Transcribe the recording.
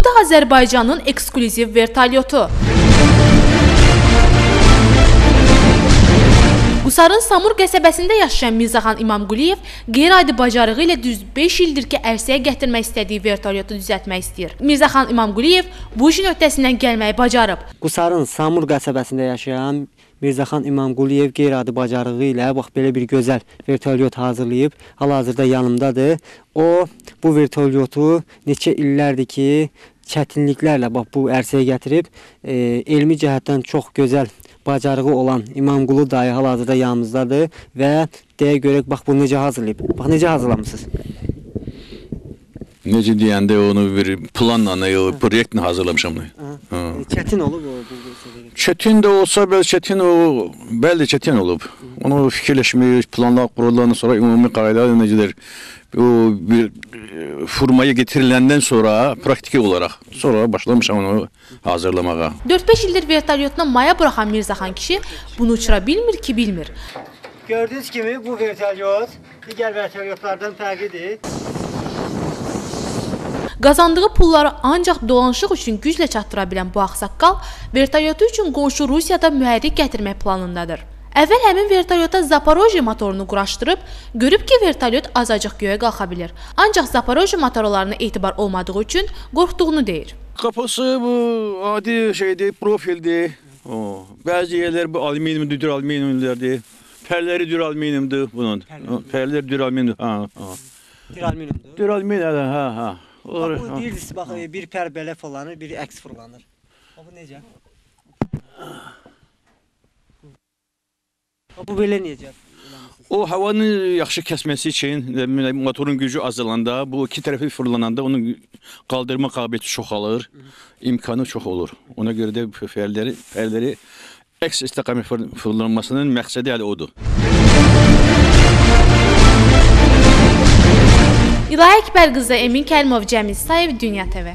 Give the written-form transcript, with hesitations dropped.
Bu da Azərbaycanın ekskluziv vertolyotu. Qusarın Samur qəsəbəsində yaşayan Mirzəxan İmamquliyev qeyri-adi bacarığı ilə düz 5 ildir ki, ərsəyə gətirmək istədiyi vertolyotu düzəltmək istəyir. Mirzəxan İmamquliyev bu işin öhdəsindən gəlməyi bacarıb. Qusarın Samur qəsəbəsində yaşayan Mirzəxan İmamquliyev qeyri-adi bacarığı ilə bax belə bir gözəl vertolyot hazırlayıb, hal-hazırda yanımdadır. O, bu vertolyotu neçə illərdir ki, çətinliklərlə bax bu ərsəyə gətirib, elmi cəhətdən çox gözəl bacarığı olan İmamqulu dayı hal-hazırda yanımızdadır və deyə görək, bax bunu necə hazırlayıb. Bax, necə hazırlamışsınız? Necə deyəndə onu bir planla, proyektlə hazırlamışam. Çətin olub o? Çətin də olsa, bəli çətin olub. Onu fikirləşmək, planlar qurulandan sonra ümumi qayda necədir? O bir formaya getiriləndən sonra praktiki olaraq sonra başlamışam onu hazırlamağa. 4-5 ildir vertolyotuna maya buraxan Mirzəxan kişi bunu uçura bilmir ki, bilmir. Gördüyünüz kimi bu vertolyot digər vertolyotlardan fərqlidir. Qazandığı pulları ancaq dolanışıq üçün güclə çatdıra bilən bu ağsaqqal vertolyotu üçün qonşu Rusiyada mühərrik gətirmək planındadır. Əvvəl həmin vertolyota Zaporojye motorunu quraşdırıb, görüb ki, vertolyot azacıq göyə qalxa bilir. Ancaq Zaporojye motorlarına etibar olmadığı üçün qorxduğunu deyir. Kapısı bu adi şeydir, profildir. Bəzi yerlər bu alüminiumdur, dür alüminiumlardır. Pərləri dür alüminiumdur bunun. Pərlər dür alüminiumdur. Dür alüminiumdur. Dür alüminiumdur, ha. Bu deyirsiniz, bax, bir pər belə fırlanır, biri əks fırlanır. Bu necə? Bu belə necə? O havanı yaxşı kəsməsi üçün motorun gücü azalanda, bu iki tərəfi fırlananda onun qaldırma qabiliyyəti çoxalır, imkanı çox olur. Ona görə də pərləri əks istiqamət fırlanmasının məqsədi hələ odur. İlahi Əkbər qızı Emin Kərimov, Cəmil Sayev, Dünya TV.